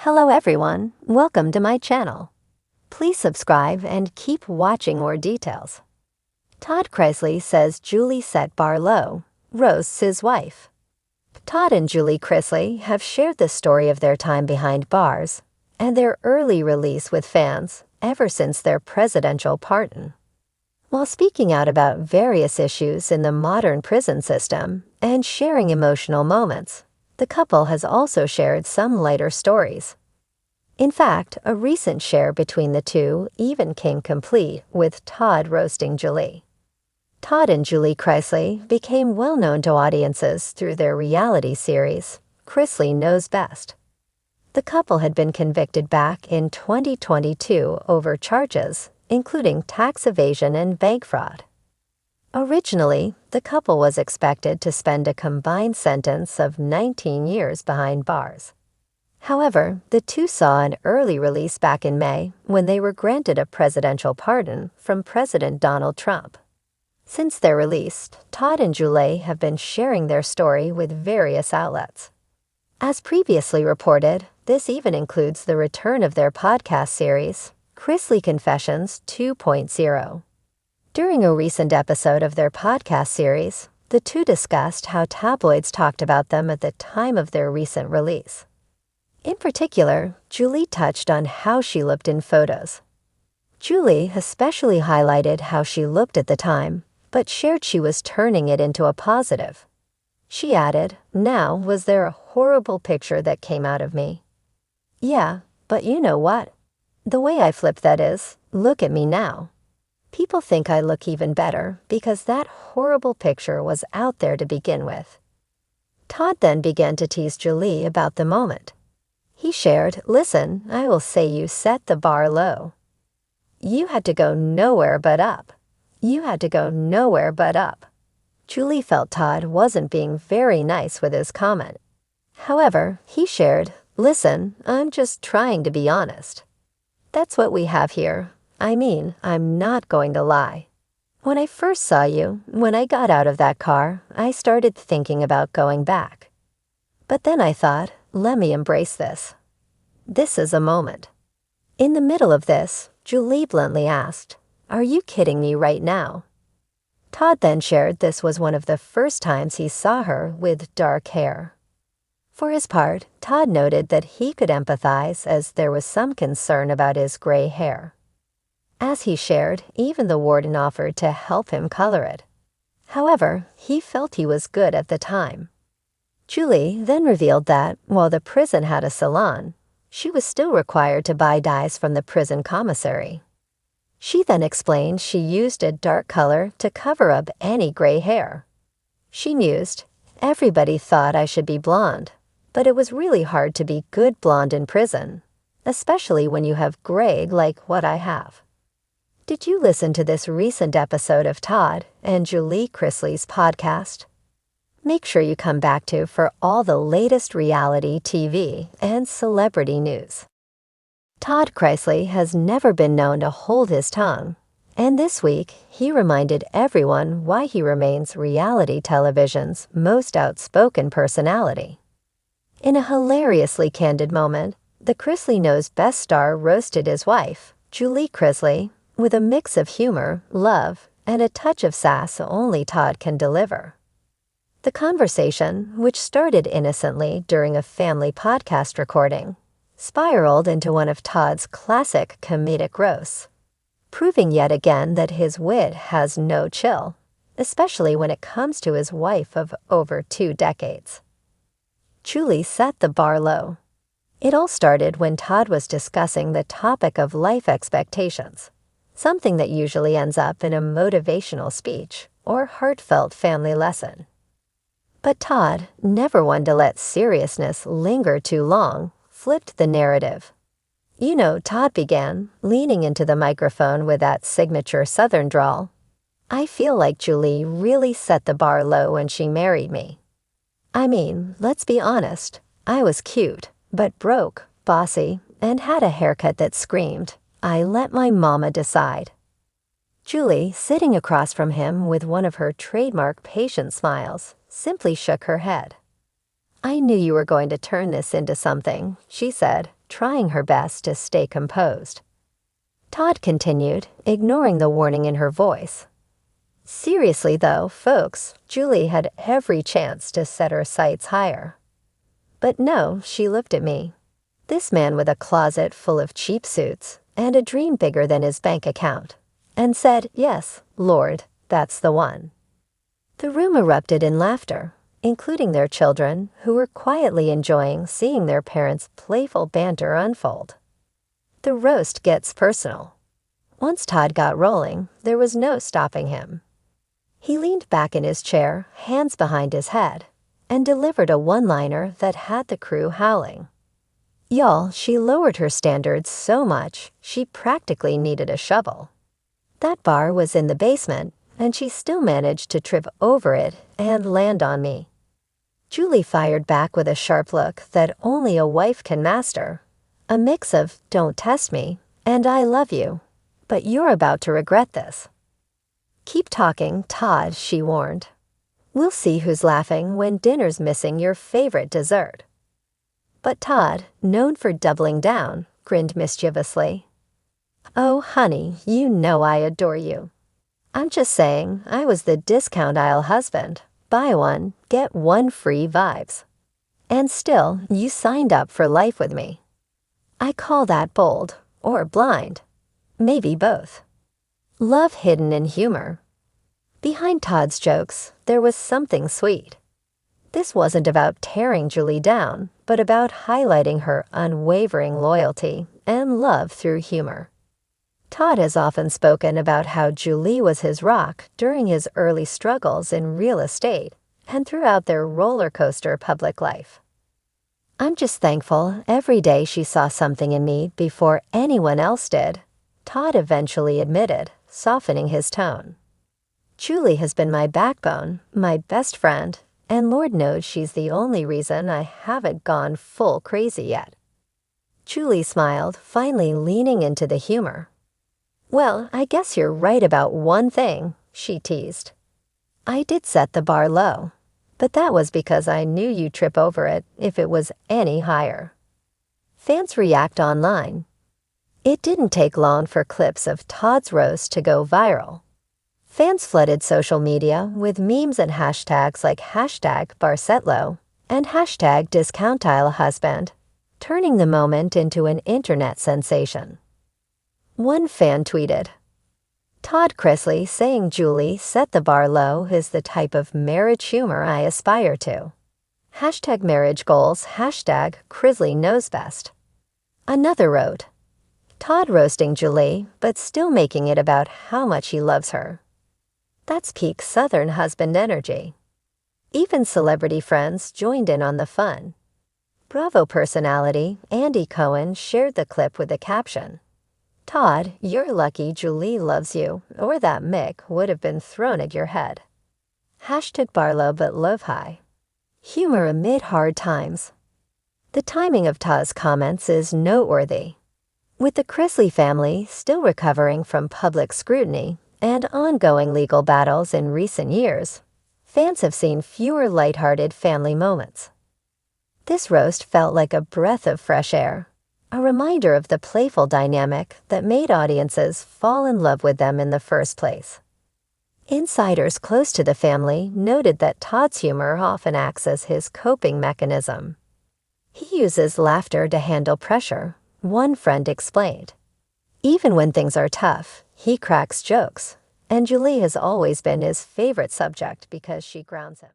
Hello everyone, welcome to my channel. Please subscribe and keep watching more details. Todd Chrisley says Julie set bar low, roasts his wife. Todd and Julie Chrisley have shared the story of their time behind bars and their early release with fans ever since their presidential pardon. While speaking out about various issues in the modern prison system and sharing emotional moments, the couple has also shared some lighter stories. In fact, a recent share between the two even came complete with Todd roasting Julie. Todd and Julie Chrisley became well known to audiences through their reality series, Chrisley Knows Best. The couple had been convicted back in 2022 over charges, including tax evasion and bank fraud. Originally, the couple was expected to spend a combined sentence of 19 years behind bars. However, the two saw an early release back in May when they were granted a presidential pardon from President Donald Trump. Since their release, Todd and Julie have been sharing their story with various outlets. As previously reported, this even includes the return of their podcast series, Chrisley Confessions 2.0. During a recent episode of their podcast series, the two discussed how tabloids talked about them at the time of their recent release. In particular, Julie touched on how she looked in photos. Julie especially highlighted how she looked at the time, but shared she was turning it into a positive. She added, "Now, was there a horrible picture that came out of me? Yeah, but you know what? The way I flip that is, look at me now. People think I look even better because that horrible picture was out there to begin with." Todd then began to tease Julie about the moment. He shared, "Listen, I will say you set the bar low. You had to go nowhere but up. You had to go nowhere but up." Julie felt Todd wasn't being very nice with his comment. However, he shared, "Listen, I'm just trying to be honest. That's what we have here. I mean, I'm not going to lie. When I first saw you, when I got out of that car, I started thinking about going back. But then I thought, let me embrace this. This is a moment." In the middle of this, Julie bluntly asked, "Are you kidding me right now?" Todd then shared this was one of the first times he saw her with dark hair. For his part, Todd noted that he could empathize as there was some concern about his gray hair. As he shared, even the warden offered to help him color it. However, he felt he was good at the time. Julie then revealed that, while the prison had a salon, she was still required to buy dyes from the prison commissary. She then explained she used a dark color to cover up any gray hair. She mused, "Everybody thought I should be blonde, but it was really hard to be good blonde in prison, especially when you have gray like what I have." Did you listen to this recent episode of Todd and Julie Chrisley's podcast? Make sure you come back to for all the latest reality TV and celebrity news. Todd Chrisley has never been known to hold his tongue, and this week he reminded everyone why he remains reality television's most outspoken personality. In a hilariously candid moment, the Chrisley Knows Best star roasted his wife, Julie Chrisley, with a mix of humor, love, and a touch of sass only Todd can deliver. The conversation, which started innocently during a family podcast recording, spiraled into one of Todd's classic comedic roasts, proving yet again that his wit has no chill, especially when it comes to his wife of over 2 decades. Julie set the bar low. It all started when Todd was discussing the topic of life expectations, something that usually ends up in a motivational speech or heartfelt family lesson. But Todd, never one to let seriousness linger too long, flipped the narrative. Todd began, leaning into the microphone with that signature Southern drawl. "I feel like Julie really set the bar low when she married me. I mean, let's be honest, I was cute, but broke, bossy, and had a haircut that screamed, 'I let my mama decide.'" Julie, sitting across from him with one of her trademark patient smiles, simply shook her head. "I knew you were going to turn this into something," she said, trying her best to stay composed. Todd continued, ignoring the warning in her voice. Seriously though, folks, Julie had every chance to set her sights higher. But no, she looked at me. This man with a closet full of cheap suits and a dream bigger than his bank account, and said, "Yes, Lord, that's the one." The room erupted in laughter, including their children, who were quietly enjoying seeing their parents' playful banter unfold. The roast gets personal. Once Todd got rolling, there was no stopping him. He leaned back in his chair, hands behind his head, and delivered a one-liner that had the crew howling. Y'all, she lowered her standards so much, she practically needed a shovel. That bar was in the basement, and she still managed to trip over it and land on me. Julie fired back with a sharp look that only a wife can master, a mix of "don't test me" and "I love you, but you're about to regret this." "Keep talking, Todd," she warned. "We'll see who's laughing when dinner's missing your favorite dessert." But Todd, known for doubling down, grinned mischievously. "Oh, honey, you know I adore you. I'm just saying I was the discount aisle husband, buy one, get one free vibes. And still, you signed up for life with me. I call that bold, or blind. Maybe both." Love hidden in humor. Behind Todd's jokes, there was something sweet. This wasn't about tearing Julie down, but about highlighting her unwavering loyalty and love through humor. Todd has often spoken about how Julie was his rock during his early struggles in real estate and throughout their roller coaster public life. "I'm just thankful every day she saw something in me before anyone else did," Todd eventually admitted, softening his tone. "Julie has been my backbone, my best friend, and Lord knows she's the only reason I haven't gone full crazy yet." Julie smiled, finally leaning into the humor. "Well, I guess you're right about one thing," she teased. "I did set the bar low, but that was because I knew you'd trip over it if it was any higher." Fans react online. It didn't take long for clips of Todd's roast to go viral. Fans flooded social media with memes and hashtags like #Barsetlo and #DiscountAisleHusband, turning the moment into an internet sensation. One fan tweeted, "Todd Chrisley saying Julie set the bar low is the type of marriage humor I aspire to. #marriage goals, #Chrisley knows best." Another wrote, "Todd roasting Julie, but still making it about how much he loves her. That's peak Southern husband energy." Even celebrity friends joined in on the fun. Bravo personality Andy Cohen shared the clip with the caption, "Todd, you're lucky Julie loves you, or that Mick would have been thrown at your head." #Barlow but love high. Humor amid hard times. The timing of Todd's comments is noteworthy. With the Chrisley family still recovering from public scrutiny and ongoing legal battles in recent years, fans have seen fewer lighthearted family moments. This roast felt like a breath of fresh air, a reminder of the playful dynamic that made audiences fall in love with them in the first place. Insiders close to the family noted that Todd's humor often acts as his coping mechanism. He uses laughter to handle pressure, one friend explained. Even when things are tough, he cracks jokes, and Julie has always been his favorite subject because she grounds him.